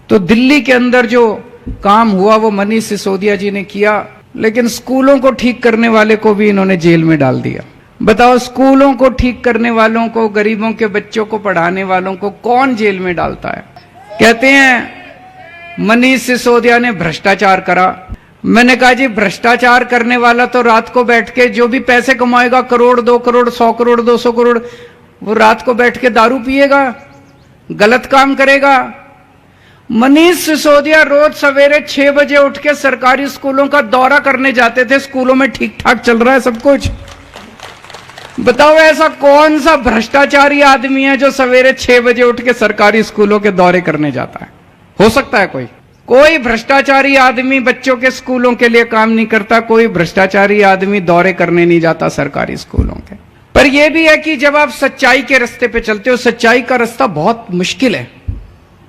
तो दिल्ली के अंदर जो काम हुआ वो मनीष सिसोदिया जी ने किया, लेकिन स्कूलों को ठीक करने वाले को भी इन्होंने जेल में डाल दिया। बताओ, स्कूलों को ठीक करने वालों को, गरीबों के बच्चों को पढ़ाने वालों को कौन जेल में डालता है? कहते हैं मनीष सिसोदिया ने भ्रष्टाचार करा। मैंने कहा जी, भ्रष्टाचार करने वाला तो रात को बैठ के जो भी पैसे कमाएगा, करोड़, 2 करोड़, 100 करोड़, 200 करोड़, वो रात को बैठ के दारू पिएगा, गलत काम करेगा। मनीष सिसोदिया रोज सवेरे 6 बजे उठ के सरकारी स्कूलों का दौरा करने जाते थे। स्कूलों में ठीक ठाक चल रहा है सब कुछ। बताओ, ऐसा कौन सा भ्रष्टाचारी आदमी है जो सवेरे 6 बजे उठ के सरकारी स्कूलों के दौरे करने जाता है? हो सकता है कोई भ्रष्टाचारी आदमी बच्चों के स्कूलों के लिए काम नहीं करता, कोई भ्रष्टाचारी आदमी दौरे करने नहीं जाता सरकारी स्कूलों के। पर यह भी है कि जब आप सच्चाई के रास्ते पे चलते हो, सच्चाई का रास्ता बहुत मुश्किल है,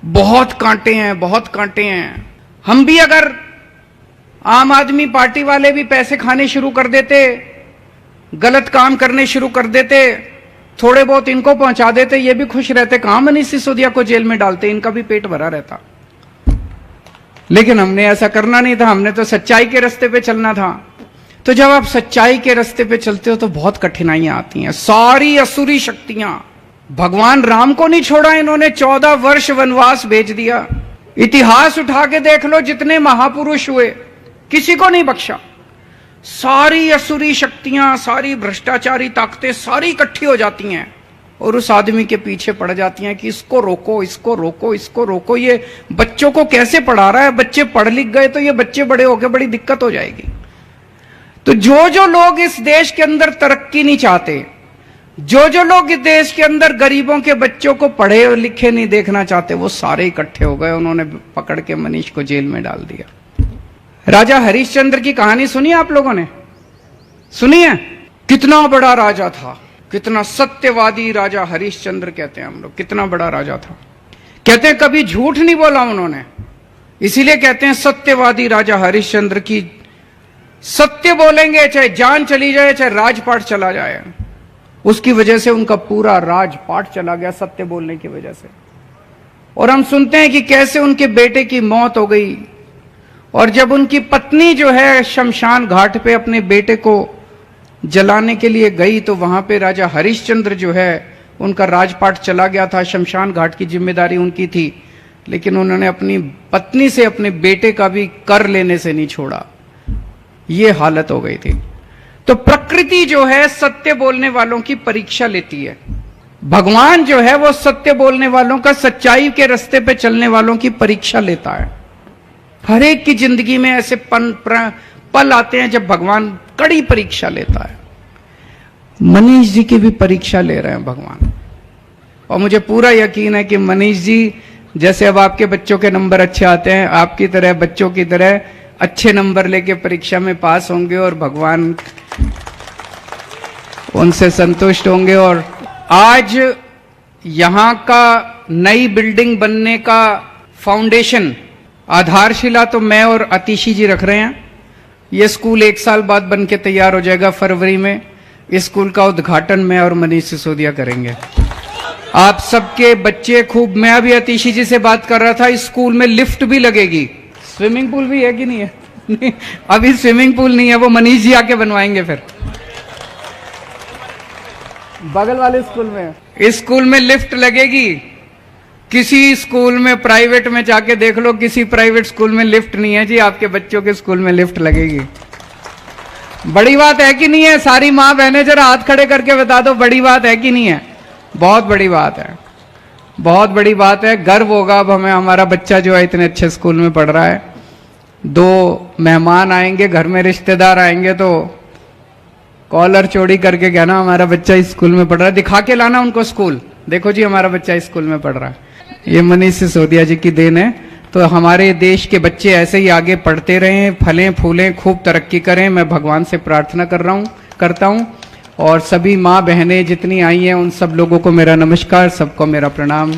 बहुत कांटे हैं, बहुत कांटे हैं। हम भी अगर आम आदमी पार्टी वाले भी पैसे खाने शुरू कर देते, गलत काम करने शुरू कर देते, थोड़े बहुत इनको पहुंचा देते, ये भी खुश रहते। कहां मनीष सिसोदिया को जेल में डालते, इनका भी पेट भरा रहता। लेकिन हमने ऐसा करना नहीं था, हमने तो सच्चाई के रास्ते पे चलना था। तो जब आप सच्चाई के रास्ते पे चलते हो तो बहुत कठिनाइयां आती हैं। सारी असुरी शक्तियां, भगवान राम को नहीं छोड़ा इन्होंने, 14 वर्ष वनवास भेज दिया। इतिहास उठा के देख लो, जितने महापुरुष हुए किसी को नहीं बख्शा। सारी असुरी शक्तियां, सारी भ्रष्टाचारी ताकतें सारी इकट्ठी हो जाती हैं और उस आदमी के पीछे पड़ जाती हैं कि इसको रोको, इसको रोको, इसको रोको। ये बच्चों को कैसे पढ़ा रहा है? बच्चे पढ़ लिख गए तो ये बच्चे बड़े होकर बड़ी दिक्कत हो जाएगी। तो जो लोग इस देश के अंदर तरक्की नहीं चाहते, जो लोग इस देश के अंदर गरीबों के बच्चों को पढ़े और लिखे नहीं देखना चाहते, वो सारे इकट्ठे हो गए। उन्होंने पकड़ के मनीष को जेल में डाल दिया। राजा हरिश्चंद्र की कहानी सुनी आप लोगों ने? सुनी है? कितना बड़ा राजा था, कितना सत्यवादी राजा हरिश्चंद्र कहते हैं हम लोग। कितना बड़ा राजा था। कहते हैं कभी झूठ नहीं बोला उन्होंने, इसीलिए कहते हैं सत्यवादी राजा हरिश्चंद्र की। सत्य बोलेंगे चाहे जान चली जाए, चाहे राजपाट चला जाए। उसकी वजह से उनका पूरा राजपाट चला गया, सत्य बोलने की वजह से। और हम सुनते हैं कि कैसे उनके बेटे की मौत हो गई, और जब उनकी पत्नी जो है शमशान घाट पे अपने बेटे को जलाने के लिए गई, तो वहां पे राजा हरिश्चंद्र जो है उनका राजपाट चला गया था। शमशान घाट की जिम्मेदारी उनकी थी, लेकिन उन्होंने अपनी पत्नी से अपने बेटे का भी कर लेने से नहीं छोड़ा। ये हालत हो गई थी। तो प्रकृति जो है सत्य बोलने वालों की परीक्षा लेती है। भगवान जो है वो सत्य बोलने वालों का, सच्चाई के रास्ते पे चलने वालों की परीक्षा लेता है। हर एक की जिंदगी में ऐसे पल आते हैं जब भगवान कड़ी परीक्षा लेता है। मनीष जी की भी परीक्षा ले रहे हैं भगवान। और मुझे पूरा यकीन है कि मनीष जी जैसे अब आपके बच्चों के नंबर अच्छे आते हैं, आपकी तरह बच्चों की तरह अच्छे नंबर लेके परीक्षा में पास होंगे और भगवान उनसे संतुष्ट होंगे। और आज यहां का नई बिल्डिंग बनने का फाउंडेशन, आधारशिला तो मैं और अतिशी जी रख रहे हैं। ये स्कूल 1 साल बाद बन के तैयार हो जाएगा फरवरी में। इस स्कूल का उद्घाटन मैं और मनीष सिसोदिया करेंगे। आप सबके बच्चे खूब, मैं अभी अतिशी जी से बात कर रहा था, इस स्कूल में लिफ्ट भी लगेगी। स्विमिंग पूल भी है कि नहीं है? नहीं, अभी स्विमिंग पूल नहीं है, वो मनीष जी आके बनवाएंगे। फिर बगल वाले स्कूल में, इस स्कूल में लिफ्ट लगेगी। किसी स्कूल में प्राइवेट में जाके देख लो, किसी प्राइवेट स्कूल में लिफ्ट नहीं है जी, आपके बच्चों के स्कूल में लिफ्ट लगेगी। बड़ी बात है कि नहीं है? सारी माँ बहनें जरा हाथ खड़े करके बता दो, बड़ी बात है कि नहीं है? बहुत बड़ी बात है, बहुत बड़ी बात है। गर्व होगा अब हमें, हमारा बच्चा जो है इतने अच्छे स्कूल में पढ़ रहा है। 2 मेहमान आएंगे, घर में रिश्तेदार आएंगे तो कॉलर चोरी करके कहना हमारा बच्चा इस स्कूल में पढ़ रहा है। दिखा के लाना उनको स्कूल, देखो जी हमारा बच्चा इस स्कूल में पढ़ रहा है। ये मनीष सिसोदिया जी की देन है। तो हमारे देश के बच्चे ऐसे ही आगे पढ़ते रहें, फलें फूलें, खूब तरक्की करें। मैं भगवान से प्रार्थना करता हूं। और सभी माँ बहनें जितनी आई हैं उन सब लोगों को मेरा नमस्कार, सबको मेरा प्रणाम।